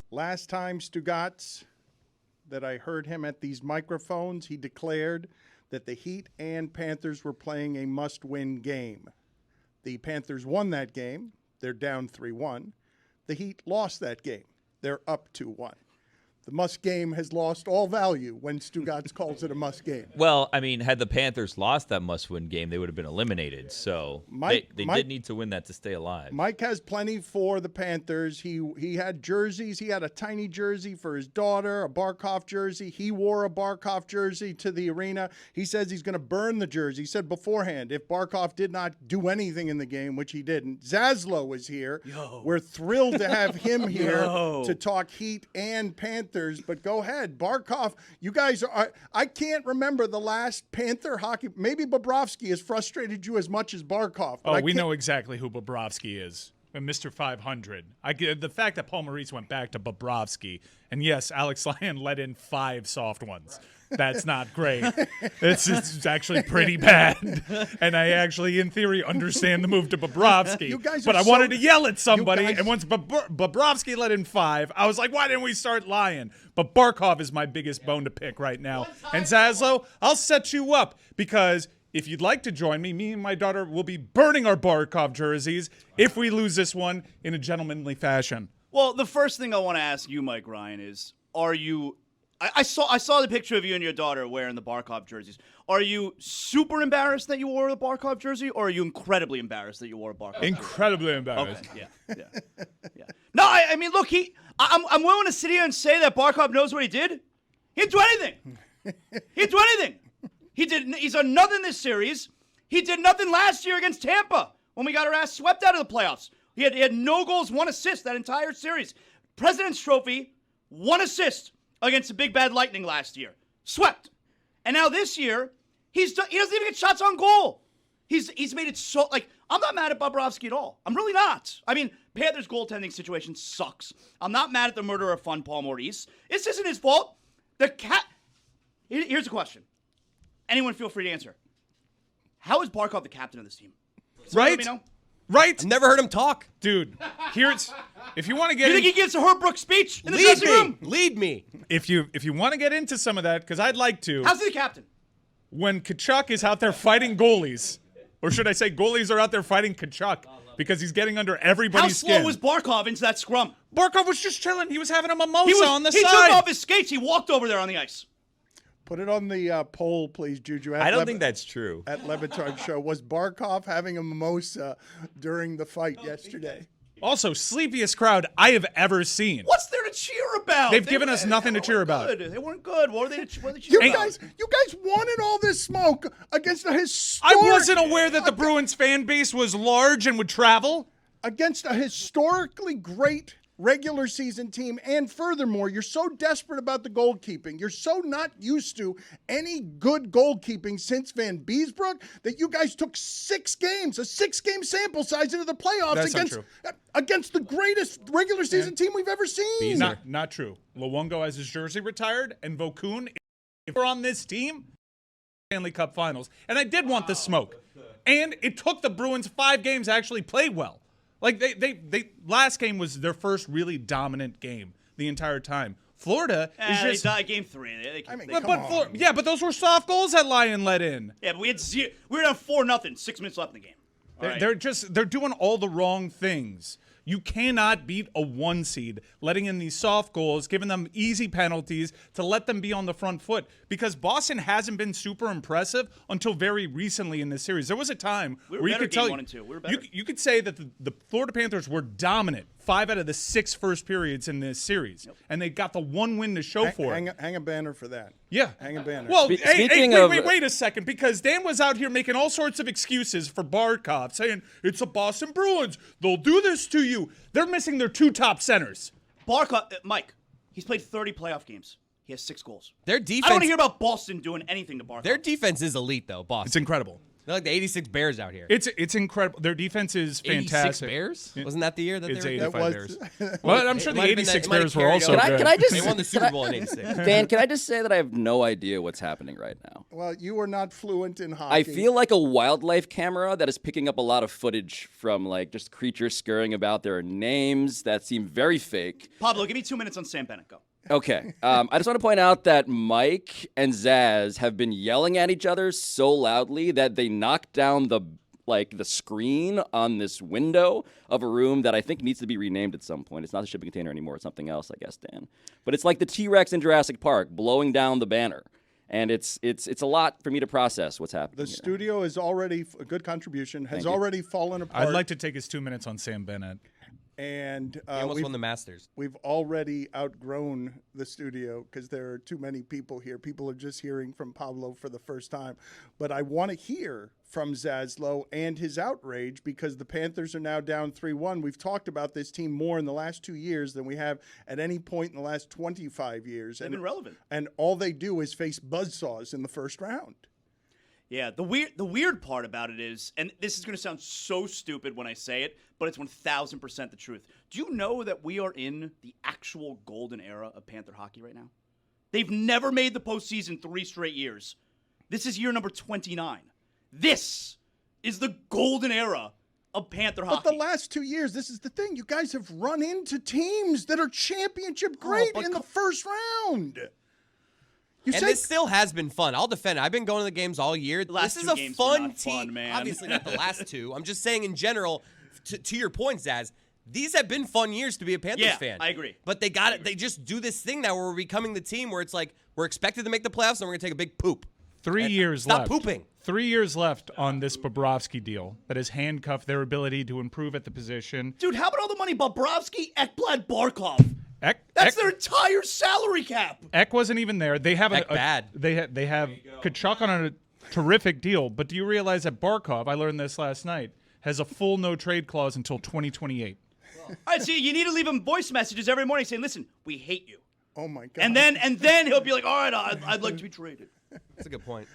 Last time Stugotz that I heard him at these microphones, he declared that the Heat and Panthers were playing a must-win game. The Panthers won that game. They're down 3-1. The Heat lost that game. They're up 2-1. The must game has lost all value when Stugotz calls it a must game. Well, I mean, had the Panthers lost that must-win game, they would have been eliminated. So they did need to win that to stay alive. Mike has plenty for the Panthers. He had jerseys. He had a tiny jersey for his daughter, a Barkov jersey. He wore a Barkov jersey to the arena. He says he's going to burn the jersey. He said beforehand, if Barkov did not do anything in the game, which he didn't, Zaslow is here. We're thrilled to have him here to talk Heat and Panthers. But go ahead, Barkov. You guys are. I can't remember the last Panther hockey. Maybe Bobrovsky has frustrated you as much as Barkov. Oh, we know exactly who Bobrovsky is. Mr. 500. The fact that Paul Maurice went back to Bobrovsky, and yes, Alex Lyon let in 5 soft ones. That's not great. It's actually pretty bad. And I actually, in theory, understand the move to Bobrovsky. But I wanted to yell at somebody, and once Bobrovsky let in 5, I was like, why didn't we start Lyon? But Barkov is my biggest bone to pick right now. And Zaslow, I'll set you up because if you'd like to join me, me and my daughter will be burning our Barkov jerseys if we lose this one in a gentlemanly fashion. Well, the first thing I want to ask you, Mike Ryan, is are you – I saw the picture of you and your daughter wearing the Barkov jerseys. Are you super embarrassed that you wore the Barkov jersey, or are you incredibly embarrassed that you wore a Barkov jersey? Incredibly embarrassed. Okay, yeah. No, I mean, look, I'm willing to sit here and say that Barkov knows what he did. He didn't do anything. He's done nothing this series. He did nothing last year against Tampa when we got our ass swept out of the playoffs. He had no goals, 1 assist that entire series. President's Trophy, 1 assist against the Big Bad Lightning last year. Swept. And now this year, he doesn't even get shots on goal. He's made it so, like, I'm not mad at Bobrovsky at all. I'm really not. I mean, Panthers' goaltending situation sucks. I'm not mad at the murderer of fun, Paul Maurice. This isn't his fault. Here's a question. Anyone feel free to answer. How is Barkov the captain of this team? Right? Let me know. Right? I've never heard him talk. Dude, if you want to get You think he gives a Herb Brooks speech in the dressing room? Lead me. If you want to get into some of that, because I'd like to. How's he the captain? When Tkachuk is out there fighting goalies, or should I say goalies are out there fighting Tkachuk, because he's getting under everybody's skin. How slow was Barkov into that scrum? Barkov was just chilling. He was having a mimosa on the side. He took off his skates. He walked over there on the ice. Put it on the poll, please, Juju. I don't think that's true. At LeBatard Show. Was Barkov having a mimosa during the fight yesterday? Also, sleepiest crowd I have ever seen. What's there to cheer about? They've given us nothing to cheer about. They weren't good. What were they cheer You about? guys wanted all this smoke against a historic... I wasn't aware that the Bruins fan base was large and would travel. Against a historically great regular season team, and furthermore, you're so desperate about the goalkeeping. You're so not used to any good goalkeeping since Van Beesbrook that you guys took 6 games, a 6-game sample size into the playoffs That's against the greatest regular season team we've ever seen. Not true. Luongo has his jersey retired, and Vokun, if we're on this team, Stanley Cup Finals. And I did want the smoke. And it took the Bruins 5 games to actually play well. Like, they last game was their first really dominant game the entire time. Florida is just... They died game 3. But those were soft goals that Lyon let in. Yeah, but we were down 4-0, 6 minutes left in the game. They're doing all the wrong things. You cannot beat a 1 seed, letting in these soft goals, giving them easy penalties to let them be on the front foot. Because Boston hasn't been super impressive until very recently in this series. There was a time where you could tell you could say that the Florida Panthers were dominant 5 out of the 6 first periods in this series, and they got the 1 win to show for it. Hang a banner for that. Yeah. Hang a banner. Well, wait a second, because Dan was out here making all sorts of excuses for Barkov, saying, it's the Boston Bruins. They'll do this to you. They're missing their 2 top centers. Barkov, Mike, he's played 30 playoff games. He has 6 goals. Their defense. I don't want to hear about Boston doing anything to Barkov. Their defense is elite, though, Boston. It's incredible. They're like the 86 Bears out here. It's incredible. Their defense is 86 fantastic. Bears? Wasn't that the year that It's they were 85 Bears. Well, I'm sure the 86 Bears were carried also over. good. Can I just They won the Super Bowl in 86. Dan, can I just say that I have no idea what's happening right now? Well, you are not fluent in hockey. I feel like a wildlife camera that is picking up a lot of footage from like just creatures scurrying about. There are names that seem very fake. Pablo, give me 2 minutes on Sam Bennett. Go. Okay. I just want to point out that Mike and Zaz have been yelling at each other so loudly that they knocked down the screen on this window of a room that I think needs to be renamed at some point. It's not a shipping container anymore. It's something else, I guess, Dan. But it's like the T-Rex in Jurassic Park blowing down the banner. And it's a lot for me to process what's happening. The studio is already a good contribution, has you. already fallen apart. I'd like to take his 2 minutes on Sam Bennett. And He almost won the Masters. we've already outgrown the studio because there are too many people here. People are just hearing from Pablo for the first time. But I want to hear from Zaslow and his outrage because the Panthers are now down 3-1. We've talked about this team more in the last 2 years than we have at any point in the last 25 years. They've been relevant. And all they do is face buzzsaws in the first round. Yeah, the weird part about it is, and this is going to sound so stupid when I say it, but it's 1,000% the truth. Do you know that we are in the actual golden era of Panther hockey right now? They've never made the postseason 3 straight years. This is year number 29. This is the golden era of Panther hockey. But the last 2 years, this is the thing. You guys have run into teams that are championship great in the first round. This still has been fun. I'll defend it. I've been going to the games all year. Last this two is a games fun were not team. fun, man. Obviously not the last two. I'm just saying in general, to your point, Zaz, these have been fun years to be a Panthers fan. I agree. But they got it. They just do this thing now where we're becoming the team where it's like we're expected to make the playoffs and we're going to take a big poop. 3 years Stop left. pooping. 3 years left on this Bobrovsky deal that has handcuffed their ability to improve at the position. Dude, how about all the money Bobrovsky, Ekblad, Barkov? That's their entire salary cap. Ek wasn't even there. They have bad. They have Tkachuk on a terrific deal, but do you realize that Barkov, I learned this last night, has a full no trade clause until 2028. All right, see, you need to leave him voice messages every morning saying, "Listen, we hate you." Oh my God! And then he'll be like, "All right, I'd like to be traded." That's a good point.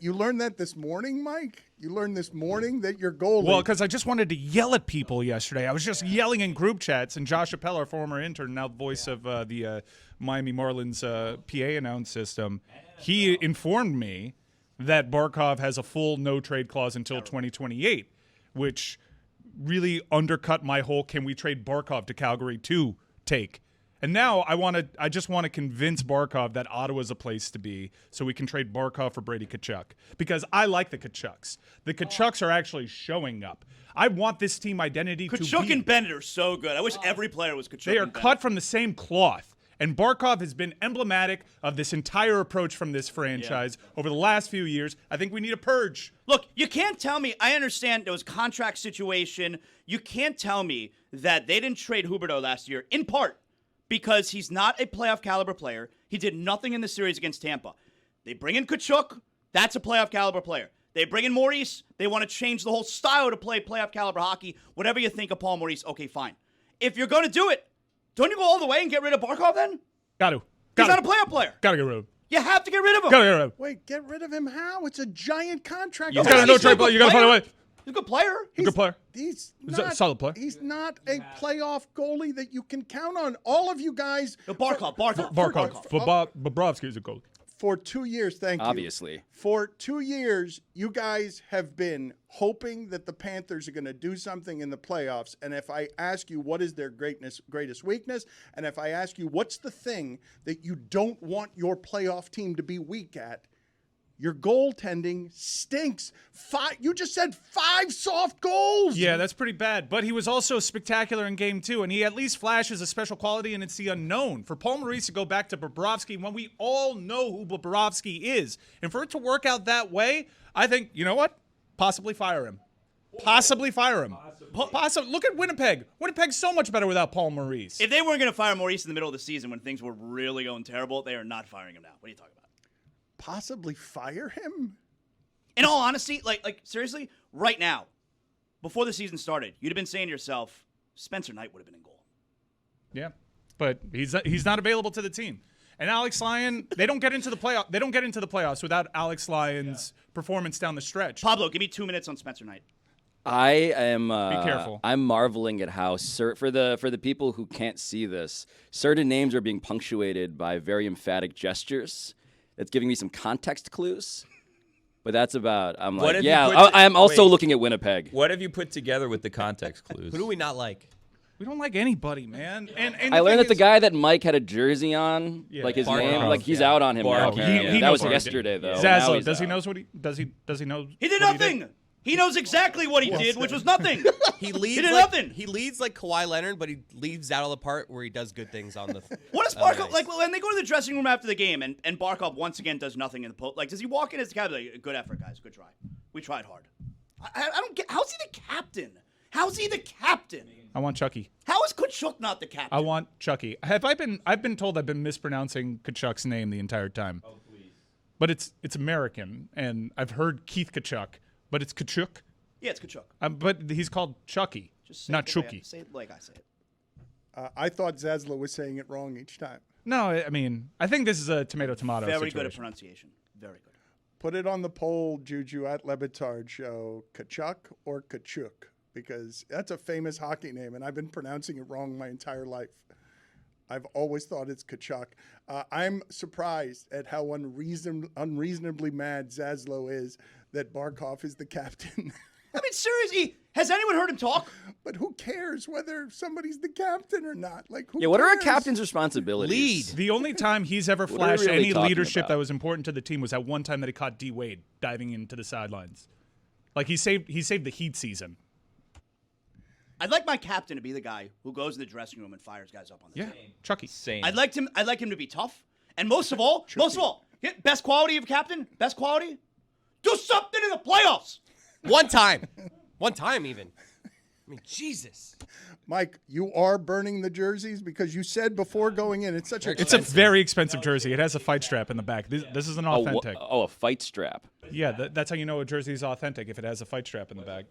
You learned that this morning, Mike? You learned this morning that your goalie... Well, because I just wanted to yell at people yesterday. I was just yelling in group chats, and Josh Appel, our former intern, now the voice of the Miami Marlins PA announce system, he informed me that Barkov has a full no-trade clause until 2028, which really undercut my whole can we trade Barkov to Calgary too take. And now I just want to convince Barkov that Ottawa's a place to be so we can trade Barkov for Brady Tkachuk. Because I like the Tkachuks. The Tkachuks are actually showing up. I want this team identity to be... Tkachuk and Bennett are so good. I wish every player was Tkachuk They are and cut Bennett. from the same cloth. And Barkov has been emblematic of this entire approach from this franchise over the last few years. I think we need a purge. Look, you can't tell me, I understand there was a contract situation. You can't tell me that they didn't trade Huberdeau last year, in part because he's not a playoff caliber player. He did nothing in the series against Tampa. They bring in Tkachuk. That's a playoff caliber player. They bring in Maurice. They want to change the whole style to play playoff caliber hockey. Whatever you think of Paul Maurice, okay, fine. If you're going to do it, don't you go all the way and get rid of Barkov then? Got to. He's not a playoff player. Got to get rid of him. You have to get rid of him. Got to get rid of him. Wait, get rid of him how? It's a giant contract. He's got a no-trade clause. You got to find a way. He's a good player. He's a good player. He's He's a not, solid player. He's not a playoff goalie that you can count on. All of you guys... No, Barkov. Bobrovsky is a goalie. For 2 years, thank you. Obviously. For 2 years, you guys have been hoping that the Panthers are going to do something in the playoffs. And if I ask you what is their greatest weakness, and if I ask you what's the thing that you don't want your playoff team to be weak at, your goaltending stinks. You just said 5 soft goals. Yeah, that's pretty bad. But he was also spectacular in game 2, and he at least flashes a special quality, and it's the unknown. For Paul Maurice to go back to Bobrovsky when we all know who Bobrovsky is, and for it to work out that way, I think, you know what? Possibly fire him. Possibly fire him. Possibly. Look at Winnipeg. Winnipeg's so much better without Paul Maurice. If they weren't going to fire Maurice in the middle of the season when things were really going terrible, they are not firing him now. What are you talking about? Possibly fire him? In all honesty, like seriously, right now, before the season started, you'd have been saying to yourself, Spencer Knight would have been in goal. Yeah, but he's not available to the team. And Alex Lyon, they don't get into the playoffs without Alex Lyon's performance down the stretch. Pablo, give me 2 minutes on Spencer Knight. I am. Be careful. I'm marveling at how for the people who can't see this, certain names are being punctuated by very emphatic gestures. That's giving me some context clues. But that's about. I'm like, yeah. I'm also looking at Winnipeg. What have you put together with the context clues? Who do we not like? We don't like anybody, man. And I learned that the guy that Mike had a jersey on, like his Barkov, name, like he's out on him now. He That was knows yesterday, though. Zaslow, does he know what he does? He know? He did nothing. He knows exactly what he did, which was nothing. He leads. He did nothing. He leads like Kawhi Leonard, but he leaves out of the part where he does good things on the. What does Barkov like when they go to the dressing room after the game and Barkov once again does nothing in the post? Like, does he walk in as the captain? Like, good effort, guys. Good try. We tried hard. I don't get. How's he the captain? How's he the captain? I want Chucky. How is Tkachuk not the captain? I want Chucky. I've been told I've been mispronouncing Tkachuk's name the entire time. Oh, please. But it's American, and I've heard Keith Tkachuk, but it's Tkachuk. Yeah, it's Tkachuk. But he's called Chucky, not Chucky. Say it like I say it. I thought Zaslow was saying it wrong each time. No, I mean, I think this is a tomato-tomato Very situation. good at pronunciation. Very good. Put it on the poll, Juju, at LeBatard Show, Tkachuk or Tkachuk, because that's a famous hockey name, and I've been pronouncing it wrong my entire life. I've always thought it's Tkachuk. I'm surprised at how unreasonably mad Zaslow is that Barkov is the captain. I mean, seriously, has anyone heard him talk? But who cares whether somebody's the captain or not? Like, who what are a cares? captain's responsibilities? The only time he's ever are we flashed really any talking leadership about? that was important to the team was that one time that he caught D Wade diving into the sidelines. Like he saved the Heat season. I'd like my captain to be the guy who goes in the dressing room and fires guys up on the team. Chucky. Same. I'd like him to be tough, and most of all, best quality of captain, best quality, do something in the playoffs. One time even. I mean, Jesus. Mike, you are burning the jerseys because you said before going in it's such a It's a very expensive jersey. It has a fight strap in the back. This is an authentic. A fight strap. Yeah, that's how you know a jersey is authentic if it has a fight strap in the back.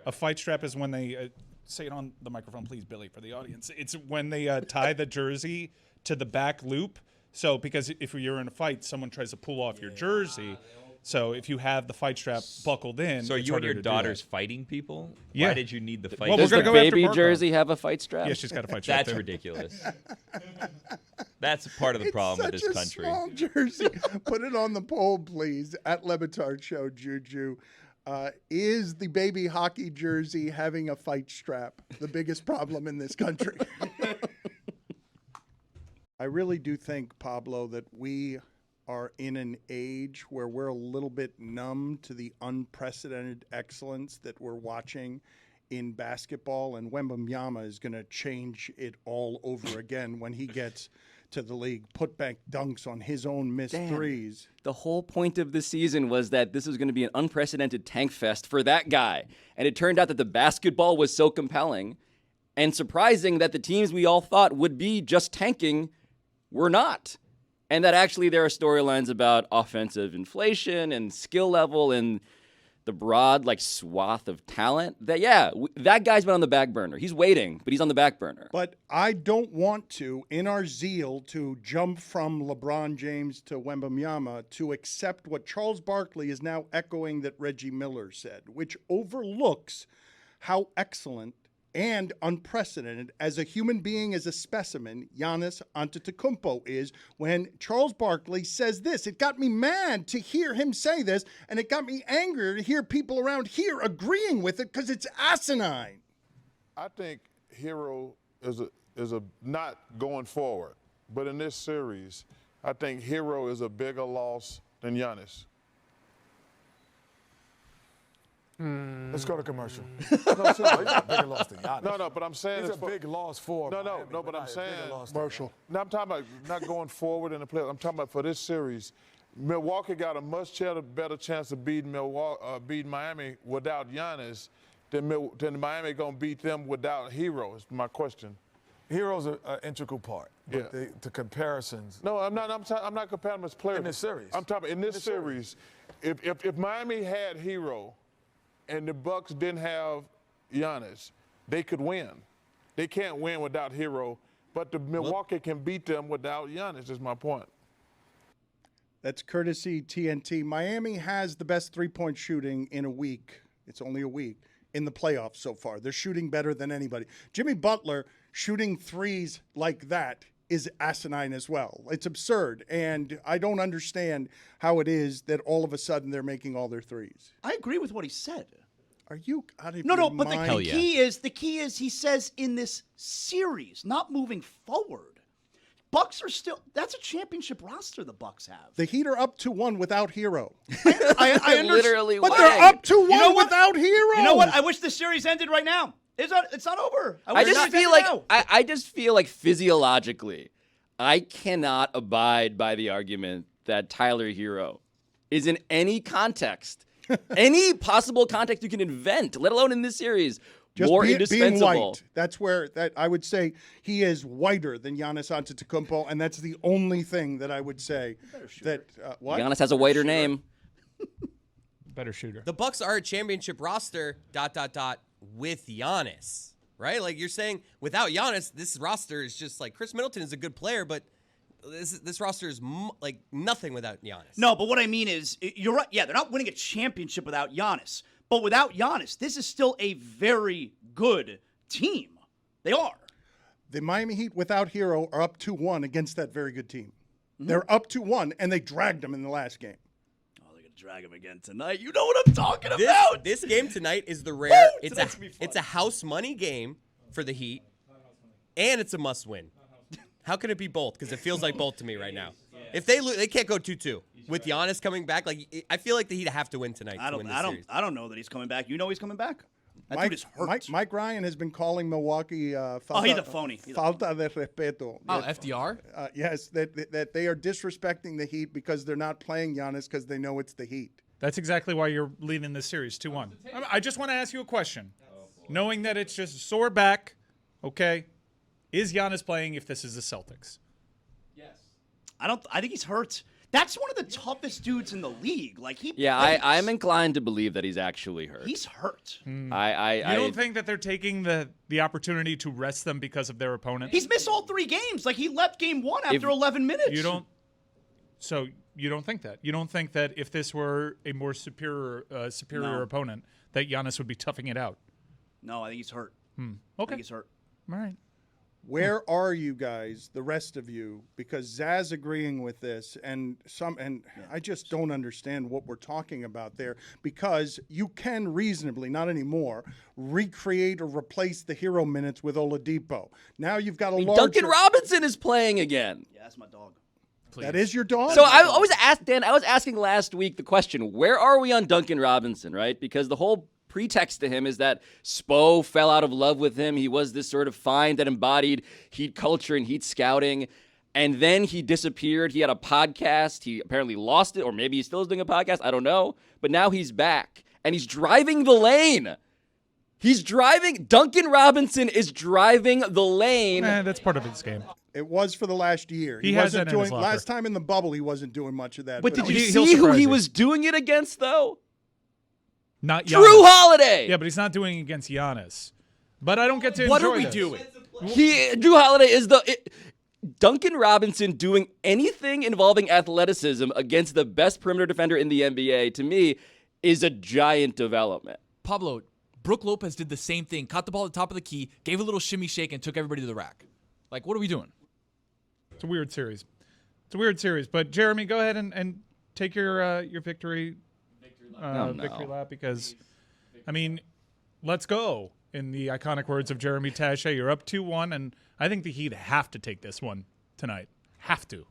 A fight strap is when they say it on the microphone, please, Billy, for the audience. It's when they tie the jersey to the back loop. So because if you're in a fight, someone tries to pull off your jersey. So if you have the fight strap buckled in, So are it's you and harder your to do daughter's that. fighting people? Yeah. Why did you need the fight? Well, Does we're the gonna go after baby Barkov. jersey have a fight strap? Yeah, she's got a fight strap. That's too. ridiculous. That's part of the problem with such this a country. small jersey. Put it on the poll, please, at LeBatard Show, Juju. Is the baby hockey jersey having a fight strap the biggest problem in this country? I really do think, Pablo, that we are in an age where we're a little bit numb to the unprecedented excellence that we're watching in basketball, and Wembanyama is going to change it all over again when he gets to the league. Put back dunks on his own missed threes. The whole point of the season was that this was going to be an unprecedented tank fest for that guy. And it turned out that the basketball was so compelling and surprising that the teams we all thought would be just tanking were not. And that actually there are storylines about offensive inflation and skill level and the broad swath of talent. That guy's been on the back burner. He's waiting, but he's on the back burner. But I don't want to, in our zeal to jump from LeBron James to Wembanyama, to accept what Charles Barkley is now echoing that Reggie Miller said, which overlooks how excellent and unprecedented as a human being, as a specimen, Giannis Antetokounmpo is when Charles Barkley says this. It got me mad to hear him say this, and it got me angry to hear people around here agreeing with it because it's asinine. I think Herro is a not going forward, but in this series, I think Herro is a bigger loss than Giannis. Let's go to commercial. No, he's a bigger loss than Giannis. No, but I'm saying He's a big loss for Miami, but I'm saying commercial. No, I'm talking about not going forward in the playoffs. I'm talking about for this series. Milwaukee got a much better chance of beating Miami without Giannis than Miami gonna beat them without Herro. Is my question. Herro's an integral part. But the comparisons. No, I'm not. I'm not comparing them as players In this series. I'm talking about in this series. If Miami had Herro and the Bucks didn't have Giannis, they could win. They can't win without Herro, but the Milwaukee can beat them without Giannis, is my point. That's courtesy TNT. Miami has the best three-point shooting in a week. It's only a week in the playoffs so far. They're shooting better than anybody. Jimmy Butler shooting threes like that is asinine as well. It's absurd, and I don't understand how it is that all of a sudden they're making all their threes. I agree with what he said. Are you out of No, your but mind? the key is he says in this series, not moving forward. Bucks are still, that's a championship roster the Bucks have. The Heat are up 2-1 without Herro. I understand. Literally, But they're up 2-1 You know what? without Herro. You know what? I wish the series ended right now. It's not over. I just feel like physiologically, I cannot abide by the argument that Tyler Herro is in any context, any possible context you can invent, let alone in this series, Just more being indispensable. white. That's where I would say he is whiter than Giannis Antetokounmpo, and that's the only thing that I would say that what? Giannis has a whiter name. Better shooter. The Bucks are a championship roster, ... with Giannis, right? Like you're saying, without Giannis, this roster is just like Chris Middleton is a good player, but this roster is like nothing without Giannis. No, but what I mean is, you're right. Yeah, they're not winning a championship without Giannis. But without Giannis, this is still a very good team. They are. The Miami Heat without Herro are up 2-1 against that very good team. They're up 2-1, and they dragged them in the last game. Drag him again tonight. You know what I'm talking about. This game tonight is the rare. Woo! It's a house money game for the Heat, and it's a must win. How can it be both? Because it feels like both to me right now. If they lose, they can't go 2-2 with Giannis coming back. Like I feel like the Heat have to win tonight. To win this series. I don't know that he's coming back. You know he's coming back. That dude is hurt. Mike Ryan has been calling Milwaukee he's a phony. falta de respeto. Oh, FDR? Yes, that they are disrespecting the Heat because they're not playing Giannis because they know it's the Heat. That's exactly why you're leading this series 2-1. I just want to ask you a question. Knowing that it's just a sore back, okay, is Giannis playing if this is the Celtics? Yes. I think he's hurt. That's one of the toughest dudes in the league. Like I'm inclined to believe that he's actually hurt. He's hurt. You don't think that they're taking the opportunity to rest them because of their opponent? He's missed all 3 games. Like he left game 1 after 11 minutes. You don't think that? You don't think that if this were a more superior opponent, that Giannis would be toughing it out? No, I think he's hurt. Okay. I think he's hurt. All right. Where are you guys, the rest of you? Because Zaz agreeing with this, and I just don't understand what we're talking about there. Because you can reasonably, not anymore, recreate or replace the Herro minutes with Oladipo. Now you've got a larger. Duncan Robinson is playing again. Yeah, that's my dog. Please. That is your dog? So I was asking last week the question, where are we on Duncan Robinson, right? Because the whole pretext to him is that Spo fell out of love with him. He was this sort of find that embodied Heat culture and Heat scouting. And then he disappeared. He had a podcast. He apparently lost it, or maybe he still is doing a podcast. I don't know. But now he's back, and he's driving the lane. Duncan Robinson is driving the lane. That's part of his game. It was for the last year. He wasn't doing last time in the bubble. He wasn't doing much of that. But did you see who he was doing it against, though? Not Giannis. Drew Holiday. Yeah, but he's not doing it against Giannis. But I don't get to What enjoy are we this. doing? Drew Holiday is Duncan Robinson doing anything involving athleticism against the best perimeter defender in the NBA, to me, is a giant development. Pablo, Brook Lopez did the same thing. Caught the ball at the top of the key, gave a little shimmy shake, and took everybody to the rack. Like, what are we doing? It's a weird series. But Jeremy, go ahead and take your victory lap because, I mean, let's go. In the iconic words of Jeremy Taché, you're up 2-1, and I think the Heat have to take this one tonight. Have to.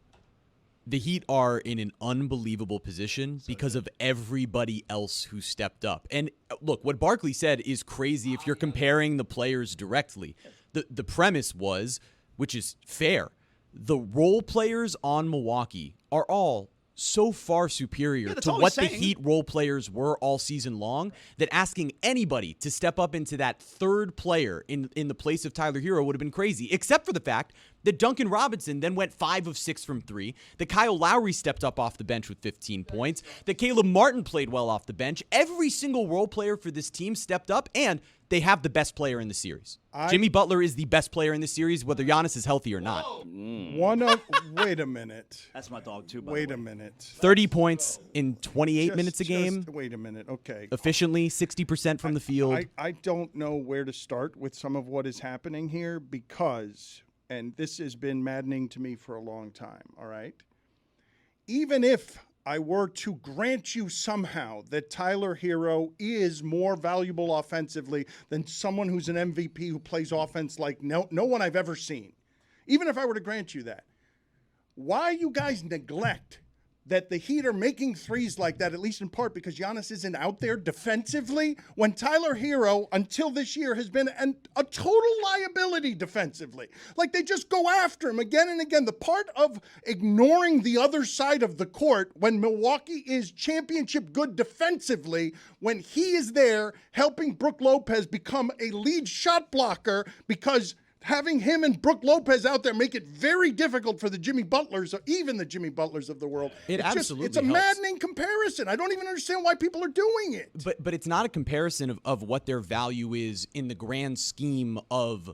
The Heat are in an unbelievable position because of everybody else who stepped up. And look, what Barkley said is crazy if you're comparing the players directly. The premise was, which is fair, the role players on Milwaukee are all so far superior to what the Heat role players were all season long that asking anybody to step up into that third player in the place of Tyler Herro would have been crazy, except for the fact that Duncan Robinson then went 5 of 6 from 3, that Kyle Lowry stepped up off the bench with 15 points, that Caleb Martin played well off the bench. Every single role player for this team stepped up, and they have the best player in the series. Jimmy Butler is the best player in the series, whether Giannis is healthy or not. Wait a minute. That's my dog too. Wait a minute. 30 points in 28 minutes a game. Wait a minute. Okay. Efficiently, 60% from the field. I don't know where to start with some of what is happening here because, and this has been maddening to me for a long time, all right? Even if I were to grant you somehow that Tyler Herro is more valuable offensively than someone who's an MVP who plays offense like no one I've ever seen, even if I were to grant you that, why you guys neglect that the Heat are making threes like that, at least in part because Giannis isn't out there defensively, when Tyler Herro, until this year, has been a total liability defensively. Like, they just go after him again and again. The part of ignoring the other side of the court when Milwaukee is championship good defensively, when he is there helping Brook Lopez become a lead shot blocker because having him and Brook Lopez out there make it very difficult for the Jimmy Butlers, or even the Jimmy Butlers of the world. It's a maddening comparison. I don't even understand why people are doing it. But it's not a comparison of what their value is in the grand scheme of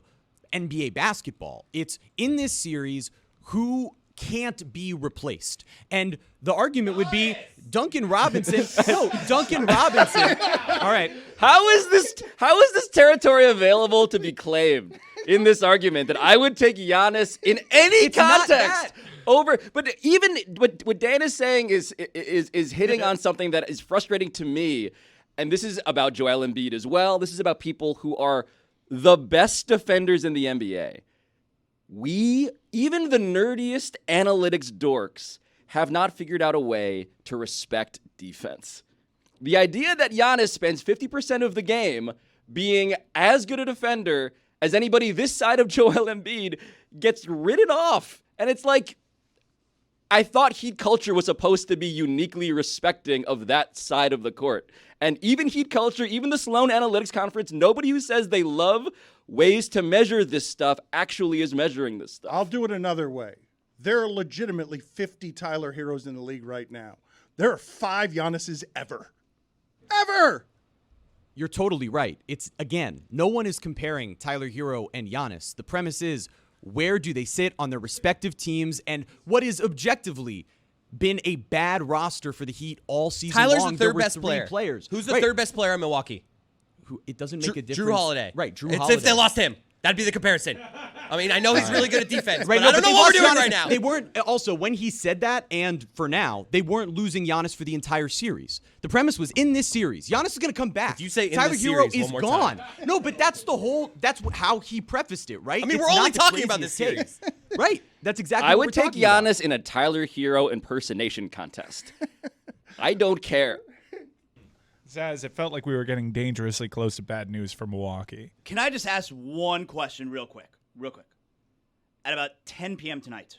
NBA basketball. It's in this series who can't be replaced. And the argument would be Duncan Robinson. No, Duncan Robinson. All right. How is this territory available to be claimed in this argument that I would take Giannis in any context over? But even what Dan is saying is hitting on something that is frustrating to me. And this is about Joel Embiid as well. This is about people who are the best defenders in the NBA. Even the nerdiest analytics dorks, have not figured out a way to respect defense. The idea that Giannis spends 50% of the game being as good a defender as anybody this side of Joel Embiid gets written off. And it's like, I thought Heat culture was supposed to be uniquely respecting of that side of the court. And even Heat culture, even the Sloan Analytics Conference, nobody who says they love ways to measure this stuff actually is measuring this stuff. I'll do it another way. There are legitimately 50 Tyler Herros in the league right now. There are 5 Giannis's ever. Ever! You're totally right. It's, again, no one is comparing Tyler Herro and Giannis. The premise is, where do they sit on their respective teams and what is objectively been a bad roster for the Heat all season long? Tyler's the third best player. Players. Who's the third best player in Milwaukee? It doesn't make a difference. Drew Holiday. Right, Drew Holiday. Holiday. If they lost him, that'd be the comparison. I mean, I know he's really good at defense, right, but I don't know what we're doing Giannis, right now. They weren't, also, when he said that, and for now, they weren't losing Giannis for the entire series. The premise was, in this series, Giannis is going to come back. If you say in Tyler this Herro series is one more gone. time. No, but that's how he prefaced it, right? I mean, It's we're only not the talking about this craziest series. take. Right. That's exactly I what would we're take talking about. Giannis in a Tyler Herro impersonation contest. I don't care. Zaz, it felt like we were getting dangerously close to bad news for Milwaukee. Can I just ask one question real quick? Real quick. At about 10 p.m. tonight,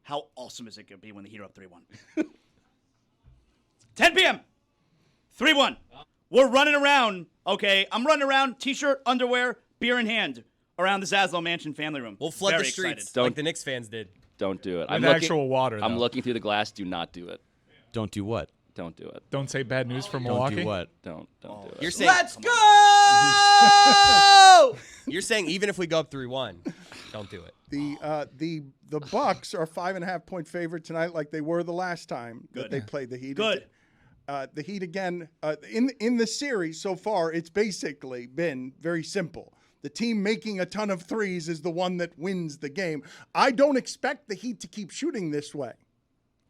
how awesome is it going to be when the Heat are up 3-1? 10 p.m. 3-1. We're running around, okay? I'm running around, T-shirt, underwear, beer in hand, around the Zaslow Mansion family room. We'll flood Very the streets excited. like the Knicks fans did. Don't do it. With actual water, I'm though. looking through the glass. Do not do it. Don't do what? Don't do it. Don't say bad news for Milwaukee. Don't do what? Don't do it. You're saying, Let's go! You're saying even if we go up 3-1, don't do it. The Bucks are 5.5-point favorite tonight, like they were the last time that they played the Heat. Good. The Heat again in the series so far. It's basically been very simple. The team making a ton of threes is the one that wins the game. I don't expect the Heat to keep shooting this way.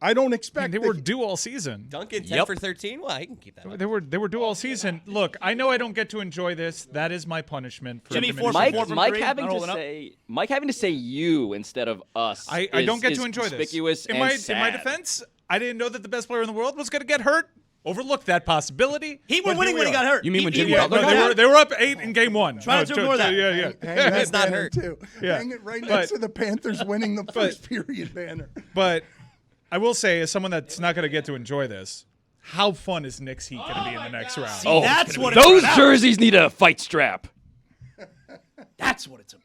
I don't expect. They were due all season. Duncan 10 for 13. Well, he can keep that up. They were due all season. Look, I know I don't get to enjoy this. That is my punishment. For Jimmy, diminishing 4 Mike, for 4 from Mike 3. having Not to holding up. say Mike having to say you instead of us. I don't get to enjoy this. Conspicuous In and my sad. defense, I didn't know that the best player in the world was going to get hurt. Overlooked that possibility. He but were winning here we when he are. got hurt. You mean when He Jimmy were- Butler No, got hurt? they were up 8 in game 1. Try to ignore that. Yeah. Hang that It's not banner hurt. too. Yeah. Hang it right But- next to the Panthers winning the first period banner. But I will say, as someone that's not going to get to enjoy this, how fun is Knicks Heat going to be in the next round? See, that's what it's Those about. jerseys need a fight strap. That's what it's about.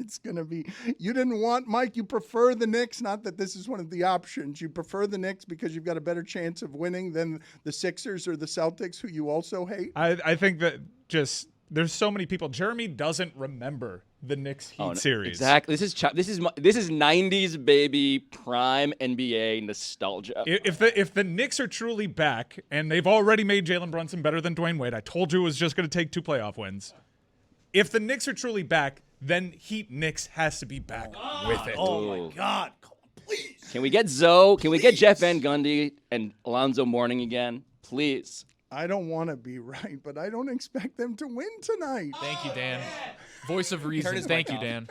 It's going to be. You didn't want Mike. You prefer the Knicks. Not that this is one of the options. You prefer the Knicks because you've got a better chance of winning than the Sixers or the Celtics, who you also hate. I think that just there's so many people. Jeremy doesn't remember the Knicks Heat series. Exactly. This is 90s baby prime NBA nostalgia. If the Knicks are truly back, and they've already made Jalen Brunson better than Dwayne Wade, I told you it was just going to take 2 playoff wins. If the Knicks are truly back, then Heat Knicks has to be back with it. Oh my God! Please. Can we get Zoe? Can we get Jeff Van Gundy and Alonzo Mourning again? Please. I don't want to be right, but I don't expect them to win tonight. Thank you, Dan. Voice of reason. Thank you, Dan.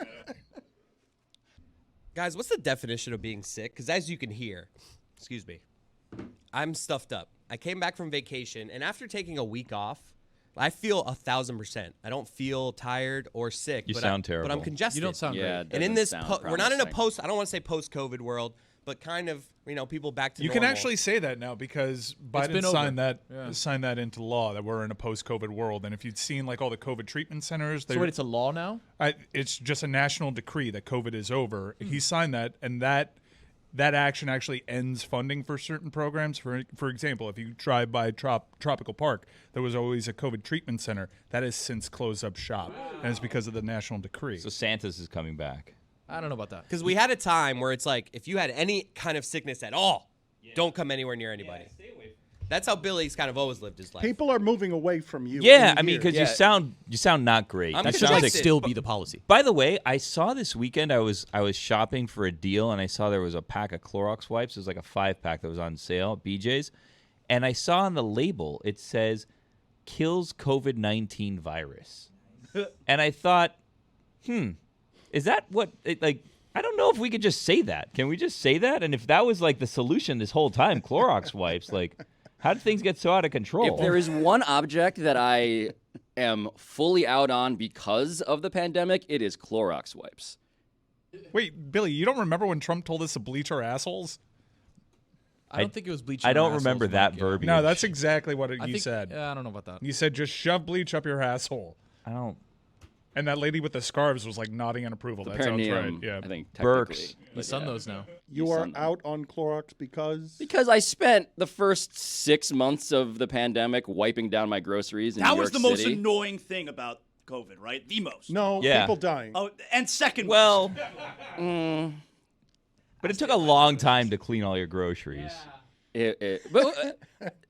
Guys, what's the definition of being sick? Because as you can hear, excuse me, I'm stuffed up. I came back from vacation, and after taking a week off, I feel 1,000%. I don't feel tired or sick. You sound terrible. But I'm congested. You don't sound great. And in this, we're not in a post. I don't want to say post-COVID world, but kind of, people back to You normal. can actually say that now because Biden signed that into law that we're in a post-COVID world. And if you'd seen all the COVID treatment centers, So wait, it's a law now? it's just a national decree that COVID is over. He signed that, and that action actually ends funding for certain programs. For example, if you drive by Tropical Park, there was always a COVID treatment center. That has since closed up shop, and it's because of the national decree. So Santa's is coming back. I don't know about that. Because we had a time where it's like, if you had any kind of sickness at all, don't come anywhere near anybody. Stay away. That's how Billy's kind of always lived his life. People are moving away from you. Yeah, I mean, because you sound not great. I'm That should congested. still be the policy. By the way, I saw this weekend I was shopping for a deal, and I saw there was a pack of Clorox wipes. It was like a 5-pack that was on sale at BJ's, and I saw on the label it says kills COVID-19 virus, and I thought, is that what I don't know if we could just say that. Can we just say that? And if that was the solution this whole time, Clorox wipes, how did things get so out of control? If there is one object that I am fully out on because of the pandemic, it is Clorox wipes. Wait, Billy, you don't remember when Trump told us to bleach our assholes? I don't think it was bleach. I don't remember that verbiage. No, that's exactly what you said. Yeah, I don't know about that. You said just shove bleach up your asshole. I don't. And that lady with the scarves was nodding in approval. That sounds right. Yeah. I think Burks. My son knows now. You are out on Clorox because I spent the first 6 months of the pandemic wiping down my groceries in New That York was the most City. annoying thing about COVID, right? The most. no Yeah. people dying. Oh, and second. Well, but it took a long time to clean all your groceries. But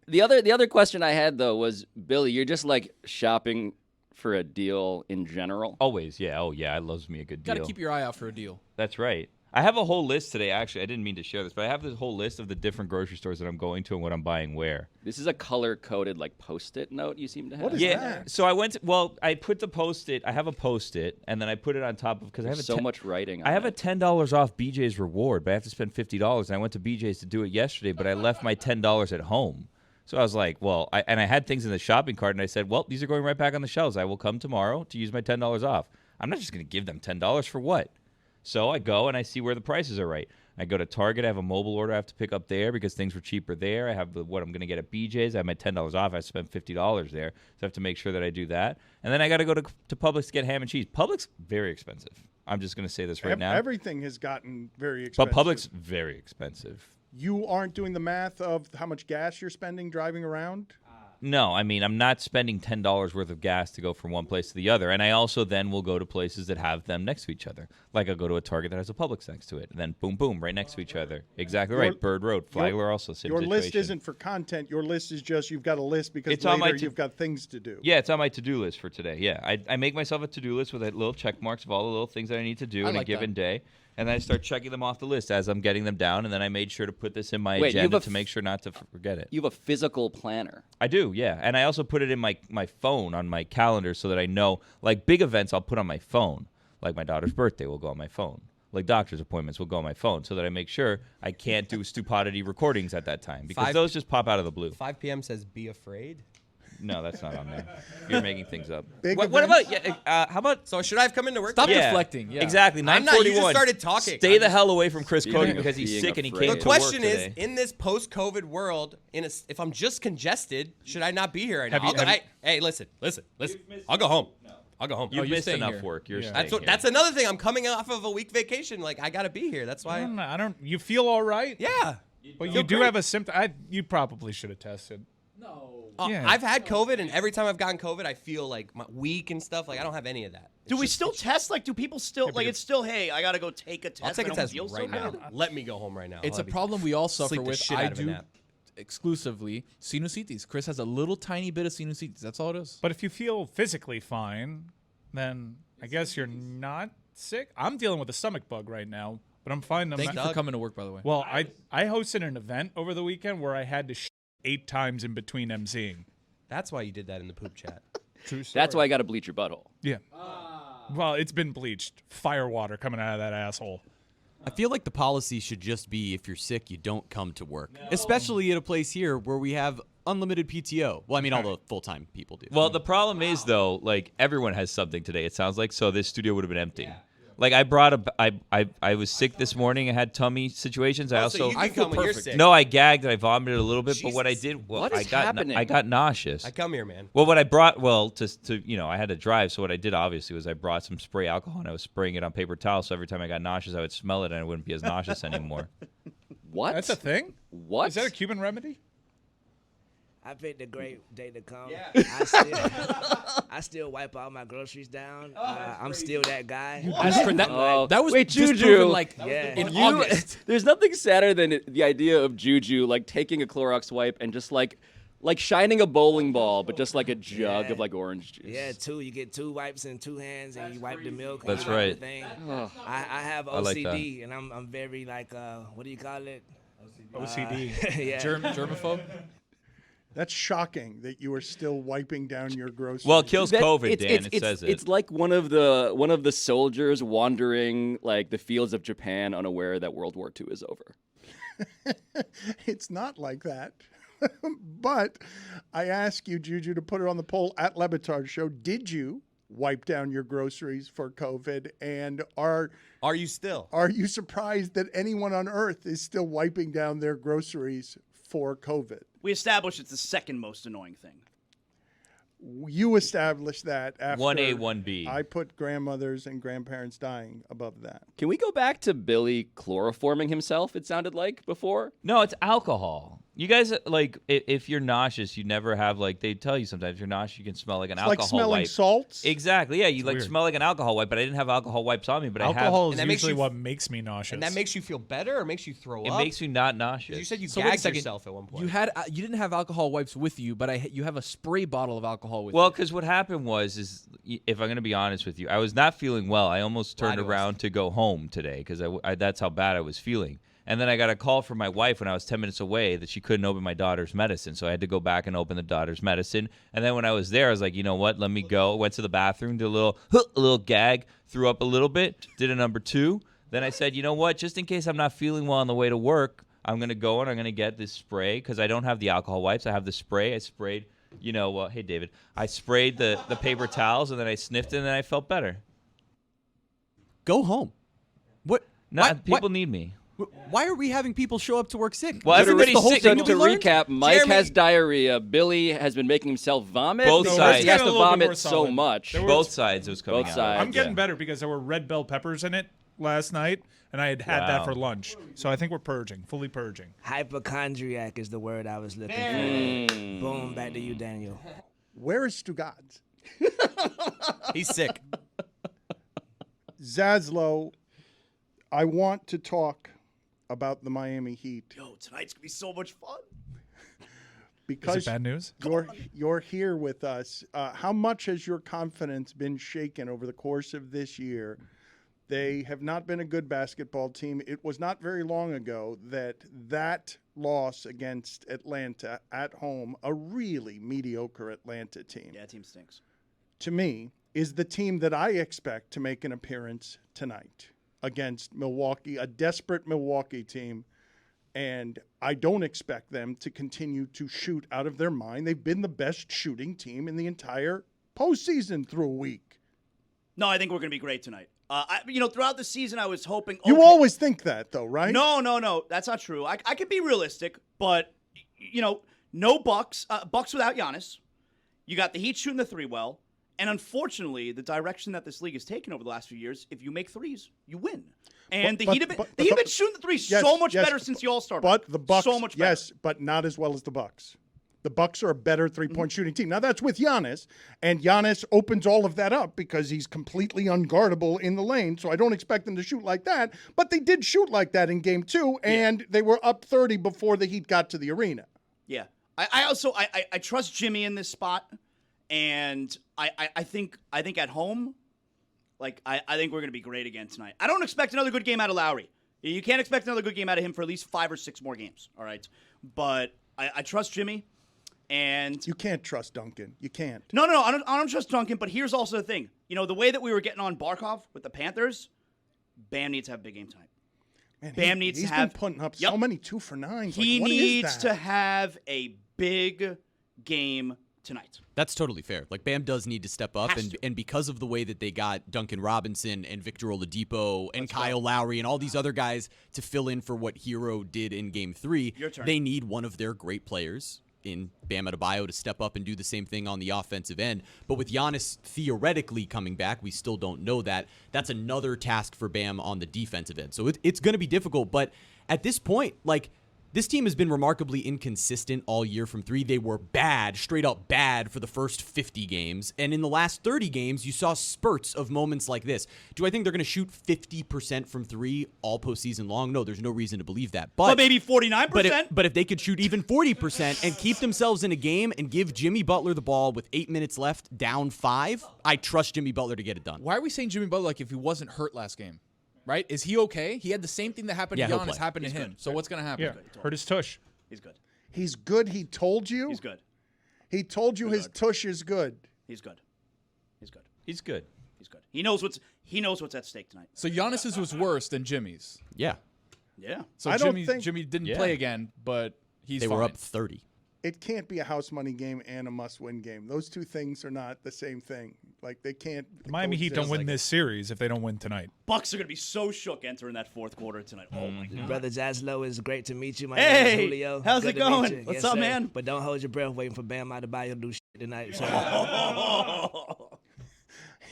the other question I had though was, Billy, you're just shopping for a deal in general. Always, yeah. Oh, yeah. I loves me a good deal. Got to keep your eye out for a deal. That's right. I have a whole list today. Actually, I didn't mean to share this, but I have this whole list of the different grocery stores that I'm going to and what I'm buying where. This is a color-coded Post-it note you seem to have. What is Yeah. that? So I went to, I put the Post-it. I have a Post-it, and then I put it on top of, because I have so much writing on I have it. a $10 off BJ's reward, but I have to spend $50. And I went to BJ's to do it yesterday, but I left my $10 at home. So I was like, well, I had things in the shopping cart, and I said, well, these are going right back on the shelves. I will come tomorrow to use my $10 off. I'm not just going to give them $10 for what? So I go and I see where the prices are right. I go to Target. I have a mobile order I have to pick up there because things were cheaper there. I have what I'm going to get at BJ's. I have my $10 off. I spent $50 there. So I have to make sure that I do that. And then I got to go to Publix to get ham and cheese. Publix, very expensive. I'm just going to say this right now. Everything has gotten very expensive. But Publix, very expensive. You aren't doing the math of how much gas you're spending driving around? No, I mean, I'm not spending $10 worth of gas to go from one place to the other. And I also then will go to places that have them next to each other. Like I'll go to a Target that has a Publix next to it. And then boom, boom, right next to each other. Exactly right. Bird Road, Flagler also same Your situation. list isn't for content. Your list is just you've got a list because It's on my later you've got things to do. Yeah, it's on my to-do list for today. Yeah, I make myself a to-do list with little check marks of all the little things that I need to do in a given day. And then I start checking them off the list as I'm getting them down. And then I made sure to put this in my agenda to make sure not to forget it. You have a physical planner. I do, yeah. And I also put it in my phone on my calendar so that I know, like big events I'll put on my phone. Like my daughter's birthday will go on my phone. Like doctor's appointments will go on my phone so that I make sure I can't do stupidity recordings at that time. Because those just pop out of the blue. 5 p.m. says be afraid. No, that's not on there. You're making things up. What about, how about... So should I have come into work? Stop today? deflecting. Yeah. Exactly, 9:41. I'm not, you just started talking. Stay the hell away from Chris Cody of because he's being sick and he afraid. came The to work question today. is, in this post-COVID world, if I'm just congested, should I not be here right now? Hey, listen. I'll go home. I'll go home. You've you're missed staying enough here. work. You're staying That's here. that's another thing. I'm coming off of a week vacation. Like I gotta be here. That's why. I don't. You feel all right? Yeah. But you do have a symptom. You probably should have tested. Yeah. I've had COVID, and every time I've gotten COVID, I feel like weak and stuff. Like I don't have any of that. Do we still test? Like, do people still like? It's still, hey, I gotta go take a test. I'll take I a don't test feel right so now. good. Let me go home right now. It's I'll a be- problem we all suffer sleep the with. shit I out of a do nap. exclusively sinusitis. Chris has a little tiny bit of sinusitis. That's all it is. But if you feel physically fine, then I guess you're not sick. I'm dealing with a stomach bug right now, but I'm fine. Thank you for coming to work, by the way. Well, I hosted an event over the weekend where I had to 8 times in between emceeing. That's why you did that in the poop chat. True story. That's why I got to bleach your butthole. Yeah. Well, it's been bleached. Fire water coming out of that asshole. I feel like the policy should just be if you're sick, you don't come to work. Especially at a place here where we have unlimited PTO. Well, I mean, all the full-time people do. Well, the problem is though, like everyone has something today. It sounds like so this studio would have been empty. Like I brought I was sick this morning. I had tummy situations. I So also you can come when you're sick. no, I gagged and I vomited a little bit. But what I Jesus. did, What is I got happening? I got nauseous. I come here, man. Well, what I brought, to I had to drive. So what I did obviously was I brought some spray alcohol and I was spraying it on paper towels. So every time I got nauseous, I would smell it and I wouldn't be as nauseous anymore. What? That's a thing? What? Is that a Cuban remedy? I picked a great day to come. Yeah. I still wipe all my groceries down. I'm still that guy. That was Wait, just Juju. proven, like Yeah. in August. There's nothing sadder than the idea of Juju like taking a Clorox wipe and just like shining a bowling ball, but just like a jug of like orange juice. Yeah, you get 2 wipes in 2 hands, and you wipe the milk. and That's you wipe right. the thing. I have I like OCD, and I'm very like what do you call it? OCD. Yeah. Germaphobe. That's shocking that you are still wiping down your groceries. Well, it kills That- COVID, Dan. It says it. It's like one of the soldiers wandering like the fields of Japan, unaware that World War II is over. It's not like that. But I ask you, Juju, to put it on the poll at LeBatard Show. Did you wipe down your groceries for COVID? And are you still? Are you surprised that anyone on earth is still wiping down their groceries for COVID? We established it's the second most annoying thing. You established that after 1A, 1B. I put grandmothers and grandparents dying above that. Can we go back to Billy chloroforming himself? It sounded like before. No, it's alcohol. You guys, like, if you're nauseous, you never have, like, they tell you sometimes if you're nauseous, you can smell like an It's alcohol like smelling wipe. salts. Exactly, yeah. You, like, weird. smell like an alcohol wipe, but I didn't have alcohol wipes on me, but I Alcohol And is that makes usually you- what makes me nauseous. And that makes you feel better or makes you throw have. up? It makes you not nauseous. You said you So wait a gagged second. yourself at one point. You didn't have alcohol wipes with you, but you have a spray bottle of alcohol with Well, you. because what happened is, if I'm going to be honest with you, I was not feeling well. I almost turned Lie to us. around to go home today because that's how bad I was feeling. And then I got a call from my wife when I was 10 minutes away that she couldn't open my daughter's medicine. So I had to go back and open the daughter's medicine. And then when I was there, I was like, you know what? Let me go. Went to the bathroom, did a little gag, threw up a little bit, did a number 2. Then I said, you know what? Just in case I'm not feeling well on the way to work, I'm going to go and I'm going to get this spray because I don't have the alcohol wipes. I have the spray. I sprayed, hey, David. I sprayed the paper towels and then I sniffed it and then I felt better. Go home. What? No, Why- people need me. Why are we having people show up to work sick? Well, Isn't this everybody's the whole sick. thing So we to learned? recap, Mike Jeremy- has diarrhea. Billy has been making himself vomit. Both because sides. He has Get a to little bit more vomit so solid. much. There were- Both sides was coming Both out. sides. I'm getting Yeah. better because there were red bell peppers in it last night, and I had that Wow. for lunch. So I think we're purging, fully purging. Hypochondriac is the word I was looking for. Boom, back to you, Daniel. Where is Stugotz? He's sick. Zaslow, I want to talk about the Miami Heat Yo, tonight's gonna be so much fun. Is because it bad news? you're here with us. How much has your confidence been shaken over the course of this year? They have not been a good basketball team. It was not very long ago that loss against Atlanta at home, a really mediocre Atlanta team, Yeah, team stinks. to me, is the team that I expect to make an appearance tonight against Milwaukee, a desperate Milwaukee team. And I don't expect them to continue to shoot out of their mind. They've been the best shooting team in the entire postseason through a week. No, I think we're gonna be great tonight. Throughout the season, I was hoping. You okay, always think that, though, right? No, that's not true. I can be realistic, but no Bucks. Bucks without Giannis. You got the Heat shooting the 3 well, and unfortunately, the direction that this league has taken over the last few years, if you make threes, you win. And the Heat have been shooting the 3 so much better since the All-Star break. But the Bucks, so much better. yes, but not as well as the Bucks. The Bucks are a better three-point shooting team. Now, that's with Giannis, and Giannis opens all of that up because he's completely unguardable in the lane, so I don't expect them to shoot like that. But they did shoot like that in Game 2, and they were up 30 before the Heat got to the arena. Yeah. I also trust Jimmy in this spot, and I think at home, like I think we're going to be great again tonight. I don't expect another good game out of Lowry. You can't expect another good game out of him for at least 5 or 6 more games, all right? But I trust Jimmy. And you can't trust Duncan. You can't. No, I don't trust Duncan. But here's also the thing. You know, the way that we were getting on Barkov with the Panthers, Bam needs to have a big game tonight. Man, Bam needs to have. He's been putting up so many 2-for-9s. He what needs is that? to have a big game tonight. That's totally fair. Like, Bam does need to step up, and because of the way that they got Duncan Robinson and Victor Oladipo and Kyle Lowry and all these other guys to fill in for what Herro did in Game 3, they need one of their great players in Bam Adebayo to step up and do the same thing on the offensive end. But with Giannis theoretically coming back, we still don't know that. That's another task for Bam on the defensive end. So it's going to be difficult. But at this point, like, this team has been remarkably inconsistent all year from 3. They were bad, straight up bad for the first 50 games. And in the last 30 games, you saw spurts of moments like this. Do I think they're going to shoot 50% from 3 all postseason long? No, there's no reason to believe that. But maybe 49%? But if they could shoot even 40% and keep themselves in a game and give Jimmy Butler the ball with 8 minutes left, down 5, I trust Jimmy Butler to get it done. Why are we saying Jimmy Butler like if he wasn't hurt last game? Right? Is he okay? He had the same thing that happened to Giannis happen to him. So what's going to happen? Yeah, hurt his tush. He's good. He's good. He told you? He's good. He told you his tush is good. He's good. He's good. He's good. He's good. He knows what's at stake tonight. So Giannis's was worse than Jimmy's. Yeah. Yeah. So I don't think Jimmy didn't play again, but they were up 30. It can't be a house money game and a must-win game. Those two things are not the same thing. Like, they can't. The Miami Heat don't win this series if they don't win tonight. Bucks are going to be so shook entering that fourth quarter tonight. Oh, my God. Brother Zaslow, it's great to meet you. My name is Julio. How's Good it to meet going? you. What's Yes, up, sir. man? But don't hold your breath waiting for Bam Adebayo to do shit tonight. So.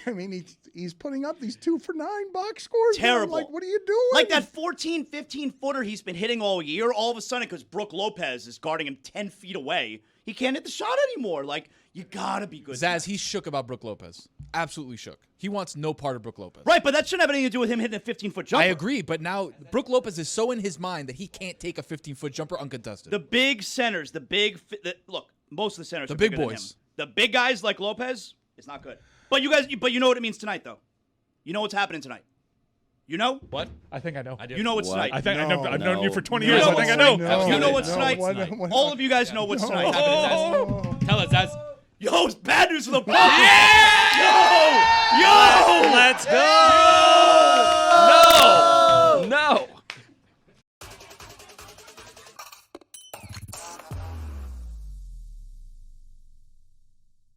I mean, he's putting up these 2-for-9 box scores. Terrible. Like, what are you doing? Like that 14, 15-footer he's been hitting all year, all of a sudden, because Brook Lopez is guarding him 10 feet away, he can't hit the shot anymore. Like, you got to be good. Zaz, he's shook about Brook Lopez. Absolutely shook. He wants no part of Brook Lopez. Right, but that shouldn't have anything to do with him hitting a 15-foot jumper. I agree, but now Brook Lopez is so in his mind that he can't take a 15-foot jumper uncontested. The big centers, look, most of the centers The are big bigger than boys. him. The big guys like Lopez, it's not good. But you know what it means tonight, though. You know what's happening tonight. You know? What? I think I know. I do. You know what's tonight. I think I know. I've No, known you for 20 You years. know I think I what's know. tonight. You know what's No, tonight. what- All of you guys know what's tonight. Tell us, Zaz. Yo, it's bad news for the Bucks. Yeah! Yo! Let's go!